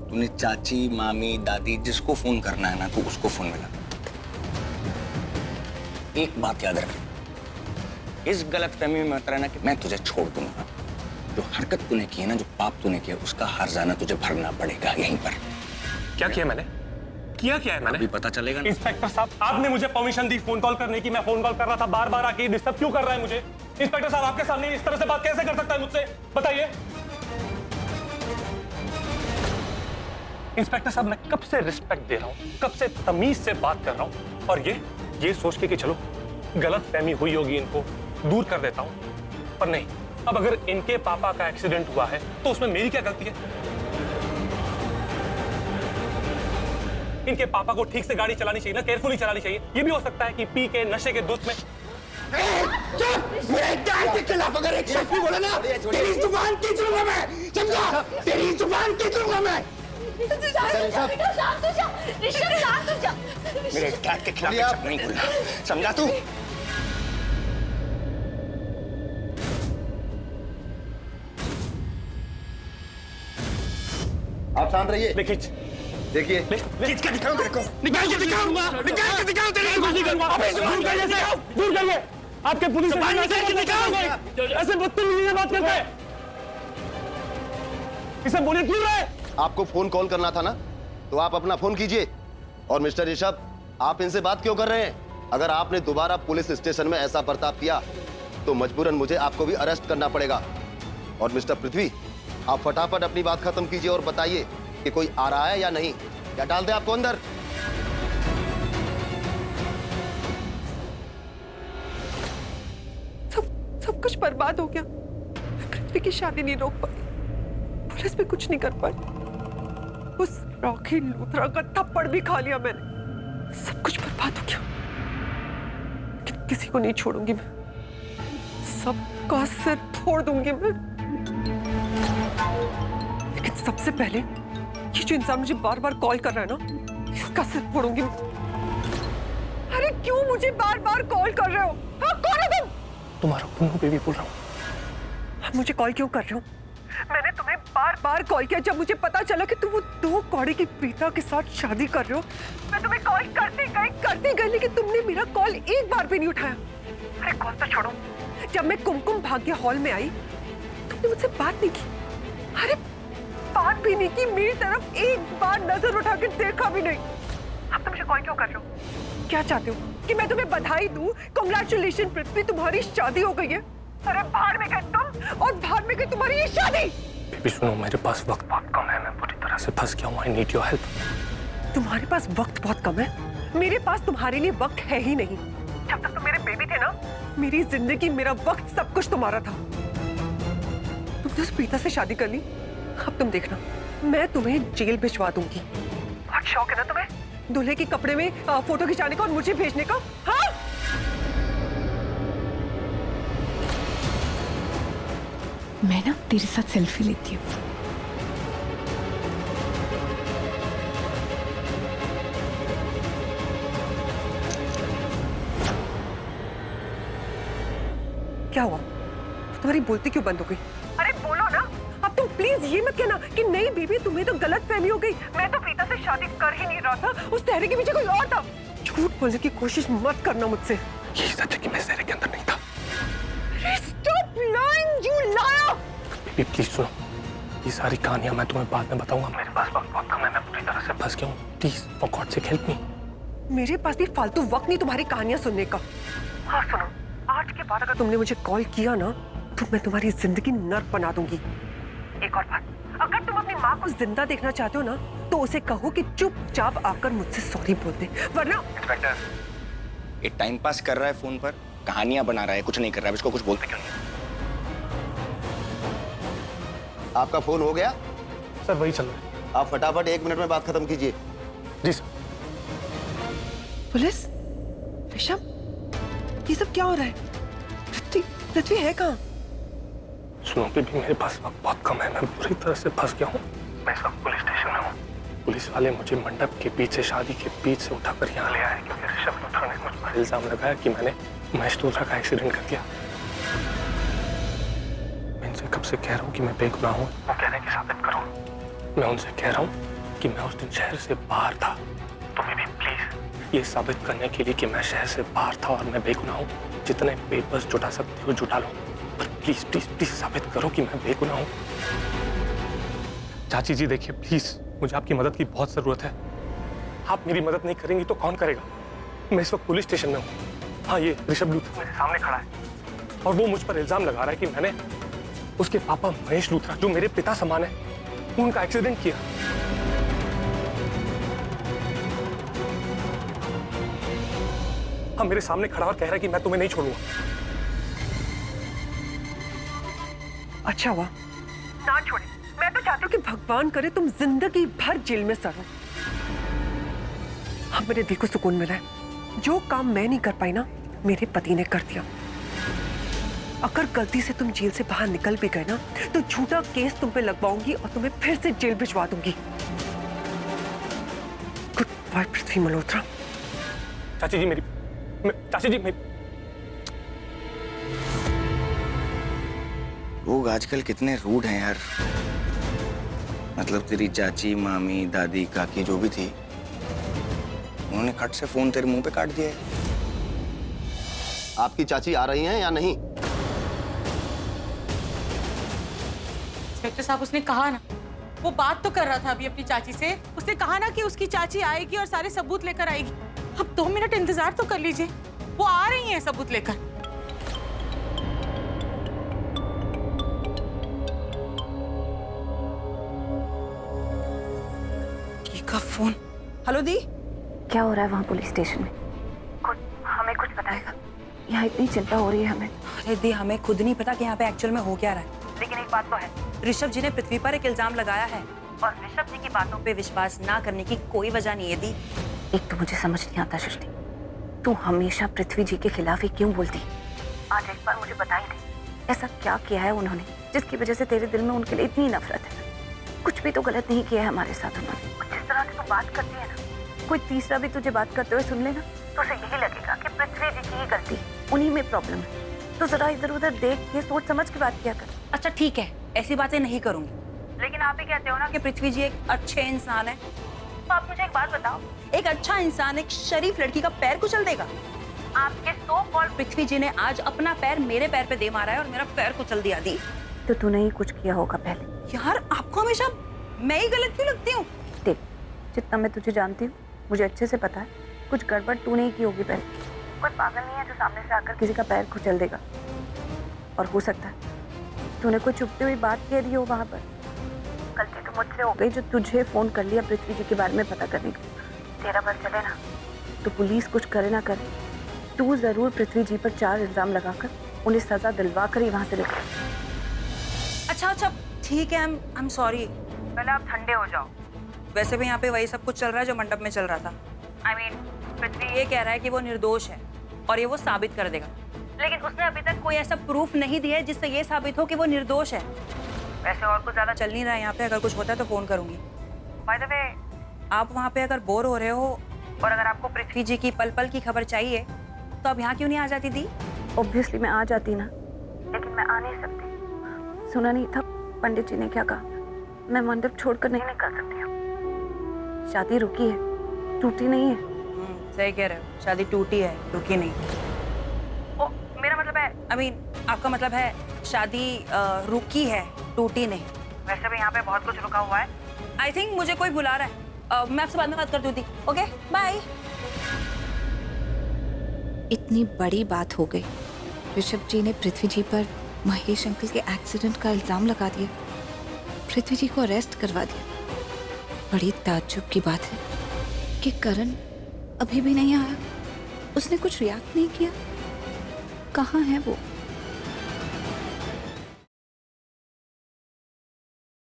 तूने चाची, मामी, दादी जिसको फोन करना है ना तू उसको फोन मिला। एक बात याद रख, इस गलतफहमी में मत रहना कि मैं तुझे छोड़ दूंगा। जो हरकत तूने की है ना, जो पाप तूने किया, उसका हर्जाना तुझे भरना पड़ेगा यहीं पर। क्या किया मैंने? क्या है मैंने? अभी पता चलेगा ना। इंस्पेक्टर साहब, आपने मुझे परमिशन दी फोन कॉल करने की। मैं फोन कॉल कर रहा था, बार बार आके डिस्टर्ब क्यों कर रहा है मुझे? इंस्पेक्टर साहब, आपके सामने इस तरह से बात कैसे कर सकता है मुझसे? बताइए। इंस्पेक्टर साहब, मैं कब से रिस्पेक्ट दे रहा हूं, कब से तमीज से बात कर रहा हूं, और ये सोच के कि चलो गलतफहमी हुई होगी, इनको दूर कर देता हूं। पर नहीं, अब अगर इनके पापा का एक्सीडेंट हुआ है तो उसमें मेरी क्या गलती है? इनके पापा को ठीक से गाड़ी चलानी चाहिए ना, केयरफुली चलानी चाहिए। ये भी हो सकता है कि पी के नशे के धुत में। मेरे डैड के खिलाफ अगर एक शब्द भी बोला ना, तेरी जुबान खींच लूंगा मैं, समझा? तेरी जुबान खींच लूंगा मैं। मेरे डैड के खिलाफ एक शब्द नहीं बोलना, समझा तू? आप शांत रहिए। देखिए, खींच के दिखाओ तेरे को। निकाल के दिखाऊंगा, निकाल के दिखाऊं तेरे को। दूर करिए, आपके पुलिस ऐसे बदतमीजी से बात करते हैं। इसे बोले क्यों रहे? आपको फोन कॉल करना था ना, तो आप अपना फोन कीजिए। और मिस्टर ऋषभ, आप इनसे बात क्यों कर रहे हैं? अगर आपने दोबारा पुलिस स्टेशन में ऐसा बर्ताव किया तो मजबूरन मुझे आपको भी अरेस्ट करना पड़ेगा। और मिस्टर पृथ्वी, आप फटाफट अपनी बात खत्म कीजिए और बताइए कि कोई आ रहा है या नहीं, या डाल दे आपको अंदर। सब कुछ बर्बाद हो गया। पृथ्वी की शादी नहीं रोक पाई, पुलिस भी कुछ नहीं कर पाई, उस रॉकी लूथरा का थप्पड़ भी खा लिया मैंने। सब कुछ बर्बाद हो गया। किसी को नहीं छोड़ूंगी मैं, सबका सिर फोड़ दूंगी मैं। लेकिन सबसे पहले ये जो इंसान मुझे बार बार कॉल कर रहा है ना, इसका सिर फोड़ूंगी मैं। अरे क्यों मुझे बार बार कॉल कर रहे हो? हाँ, कौन है तुम? तुम्हारा पुन्नू बेबी बोल रहा हूँ। आप मुझे कॉल क्यों कर रहे हो? मैंने तुम्हें बार बार कॉल किया जब मुझे पता चला कि तुम वो 2 कौड़ी की प्रीता के साथ शादी कर रहे हो। मैं तुम्हें कॉल करती गई, लेकिन तुमने मेरा कॉल एक बार भी नहीं उठाया। अरे कॉल तो छोड़ो, जब मैं कुमकुम भाग्य हॉल में आई तुमने मुझसे बात नहीं की। अरे बात भी नहीं की, मेरी तरफ एक बार नजर उठा के देखा भी नहीं। अब तुम मुझे कॉल क्यों कर रहे हो? क्या चाहते हो कि मैं तुम्हें बधाई दूं? कांग्रेचुलेशन पृथ्वी, तुम्हारी शादी हो गई है। अरे बाहर में गए तुम, और बाहर में गई तुम्हारी ये शादी। बेबी सुनो, मेरे पास वक्त बहुत कम है, मैं पूरी तरह से फंस गया हूँ। I need your help. तुम्हारे पास वक्त बहुत कम है? मेरे पास तुम्हारे लिए वक्त है ही नहीं। जब तक तुम मेरे बेबी थे ना, मेरी जिंदगी, मेरा वक्त, सब कुछ तुम्हारा था। तुमने उस प्रीता से शादी कर ली, अब तुम देखना, मैं तुम्हें जेल भिजवा दूंगी। बहुत शौक है ना तुम्हें दूल्हे के कपड़े में फोटो खिंचाने का और मुझे भेजने का? हाँ, मैं ना तेरे साथ सेल्फी लेती हूँ। क्या हुआ? तुम्हारी बोलती क्यों बंद हो गई? अरे बोलो ना। अब तुम प्लीज ये मत कहना कि नहीं बेबी, तुम्हें तो गलत फहमी हो गई, मैं तो प्रीता से शादी कर ही नहीं रहा था, उस सहरे के पीछे कोई और था। झूठ बोलने की कोशिश मत करना मुझसे। ये सच है कि मैं सहरे के अंदर नहीं था। Stop lying, you liar! Baby please सुनो, ये सारी कहानियां मैं तुम्हें बाद में बताऊंगा। मेरे पास वक्त बहुत कम है, मैं पूरी तरह से फंस गया हूँ। Please for God sake help me. मेरे पास भी फालतू वक्त नहीं तुम्हारी कहानियां सुनने का। हाँ सुनो, आज के बाद अगर तुमने मुझे कॉल किया ना तो मैं तुम्हारी जिंदगी नर्क बना दूंगी। एक और बात, अगर तुम अपनी माँ को जिंदा देखना चाहते हो ना तो उसे कहो कि चुपचाप आकर मुझसे सॉरी बोल दे, वरना। इंस्पेक्टर, ये टाइम पास कर रहा है फोन पर, कहानियां बना रहा है, कुछ नहीं कर रहा है, इसको कुछ बोलते क्यों नहीं? आपका फोन हो गया? सर वही चल रहा है। आप फटाफट 1 मिनट में बात खत्म कीजिए। जी सर। पुलिस? ऋषभ, ये सब क्या हो रहा है? पृथ्वी है कहाँ? सुनो बेबी, मेरे पास वक्त बहुत कम है, मैं पूरी तरह से फंस गया हूँ। मैं इस वक्त पुलिस स्टेशन में हूँ। पुलिस वाले मुझे मंडप के पीछे, शादी के बीच से उठाकर यहाँ ले आए क्योंकि ऋषभ लूथरा ने मुझ पर इल्जाम लगाया कि मैंने महेश लूथरा का एक्सीडेंट कर दिया। मैं इनसे कब से कह रहा हूँ कि मैं बेगुनाह हूँ, वो कह रहे हैं कि साबित करो। मैं उनसे कह रहा हूँ कि मैं उस दिन शहर से बाहर था। तुम्हें भी प्लीज ये साबित करने के लिए कि मैं शहर से बाहर था और मैं बेगुनाह हूँ, जितने पेपर्स जुटा सकते हो जुटा लो, पर प्लीज प्लीज प्लीज साबित करो कि मैं बेगुनाह हूँ। चाची जी देखिए प्लीज, मुझे आपकी मदद की बहुत जरूरत है। आप मेरी मदद नहीं करेंगी तो कौन करेगा? मैं इस वक्त पुलिस स्टेशन में हूँ। हाँ, ये ऋषभ लूथरा मेरे सामने खड़ा है और वो मुझ पर इल्जाम लगा रहा है कि मैंने उसके पापा महेश लूथरा, जो मेरे पिता समान है, उनका एक्सीडेंट किया। हाँ, मेरे सामने खड़ा और कह रहा है कि मैं तुम्हें नहीं छोड़ूंगा। अच्छा हुआ ना छोड़े। मैं तो चाहती हूँ कि भगवान करे तुम जिंदगी भर जेल में सड़ो। अब मेरे दिल को सुकून मिला है। जो काम मैं नहीं कर पाई ना, मेरे पति ने कर दिया। अगर गलती से तुम जेल से बाहर निकल भी गए ना, तो झूठा केस तुम पे लगवाऊंगी और तुम्हें फिर से जेल भिजवा दूंगी। गुड बाय पृथ्वी मल्होत्रा। चाची जी चाची जी मेरी। लोग आजकल कितने रूड हैं यार। मतलब तेरी चाची, मामी, दादी, काकी जो भी थी, उन्होंने खट से फोन तेरे मुंह पे काट दिया है। आपकी चाची आ रही हैं या नहीं? इंस्पेक्टर साहब, उसने कहा ना, वो बात तो कर रहा था अभी अपनी चाची से। उसने कहा ना कि उसकी चाची आएगी और सारे सबूत लेकर आएगी। अब 2 मिनट इंतजार तो कर लीजिए, वो आ रही हैं सबूत लेकर। दी का फोन। हेलो दी। क्या हो रहा है वहाँ पुलिस स्टेशन में? हमें कुछ बताएगा? यहाँ इतनी चिंता हो रही है हमें। अरे दी, हमें खुद नहीं पता कि यहाँ पे एक्चुअल में हो क्या रहा है। लेकिन एक बात तो है, ऋषभ जी ने पृथ्वी पर एक इल्जाम लगाया है और ऋषभ जी की बातों पे विश्वास ना करने की कोई वजह नहीं है दी। एक तो मुझे समझ नहीं आता सृष्टि, तू हमेशा पृथ्वी जी के खिलाफ ही क्यों बोलती? आज एक बार मुझे बता ही दे, ऐसा क्या किया है उन्होंने जिसकी वजह से तेरे दिल में उनके लिए इतनी नफरत है? कुछ भी तो गलत नहीं किया है हमारे साथ उन्होंने। जिस तरह से तू बात करती है ना, कोई तीसरा भी तुझे बात करते हुए सुन लेना तो उसे यही लगेगा कि पृथ्वी जी की ही गलती, उन्हीं में प्रॉब्लम है। तो जरा इधर उधर देख के सोच समझ के बात किया कर। अच्छा ठीक है, ऐसी बातें नहीं करूंगी, लेकिन आप ही कहते हो ना कि पृथ्वी जी एक अच्छे इंसान है, तो आप मुझे एक बात बताओ, एक अच्छा इंसान एक शरीफ लड़की का पैर कुचल देगा? आपके सो कॉल्ड पृथ्वी जी ने आज अपना पैर मेरे पैर पे दे मारा है और मेरा पैर कुचल दिया दी। तो तूने ही कुछ किया होगा पहले। यार, आपको हमेशा मैं ही गलत क्यों लगती हूँ? देख, जितना मैं तुझे जानती हूँ मुझे अच्छे से पता है कुछ गड़बड़ तूने ही की होगी पहले। कोई पागल नहीं है जो सामने से आकर किसी का पैर कुचल देगा। और हो सकता है तूने कोई छुपती हुई बात कह दी हो वहाँ पर। गलती तो मुझसे हो गई जो तुझे फोन कर लिया पृथ्वी जी के बारे में पता करने के लिए। तेरा बस चले ना तो पुलिस कुछ करे ना करे, तू जरूर पृथ्वी जी पर 4 इल्जाम लगाकर उन्हें सजा दिलवा कर ही वहाँ से लेकर। अच्छा ठीक है, आई एम सॉरी। पहले आप ठंडे हो जाओ। वैसे भी यहाँ पे वही सब कुछ चल रहा है जो मंडप में चल रहा था। I mean, पृथ्वी ये कह रहा है कि वो निर्दोष है और ये वो साबित कर देगा, लेकिन उसने अभी तक कोई ऐसा प्रूफ नहीं दिया है जिससे ये साबित हो कि वो निर्दोष है। वैसे और कुछ ज्यादा चल नहीं रहा है यहाँ पे, अगर कुछ होता है तो फोन करूंगी। बाय द वे, आप वहाँ पे अगर बोर हो रहे हो और अगर आपको पृथ्वी जी की पल पल की खबर चाहिए तो अब यहाँ क्यों नहीं आ जाती थी? ऑब्वियसली मैं आ जाती ना, लेकिन मैं आ नहीं सकती। सुना नहीं था पंडित जी ने क्या कहा? मैं मंडप छोड़कर नहीं निकल सकती हूँ। शादी रुकी है, टूटी नहीं है। सही कह रहे हो, शादी टूटी है, रुकी नहीं। ओ, मेरा मतलब है, I mean, आपका मतलब है शादी रुकी है, टूटी नहीं। वैसे भी यहाँ पे बहुत कुछ रुका हुआ है। आई थिंक मुझे कोई बुला रहा है। मैं आपसे बाद में बात करती हूँ। Okay, bye. इतनी बड़ी बात हो गई, ऋषभ जी ने पृथ्वी जी पर महेश अंकल के एक्सीडेंट का इल्जाम लगा दिया, पृथ्वी जी को अरेस्ट करवा दिया। बड़ी ताज्जुब की बात है कि करण अभी भी नहीं आया, उसने कुछ रिएक्ट नहीं किया। कहाँ है वो?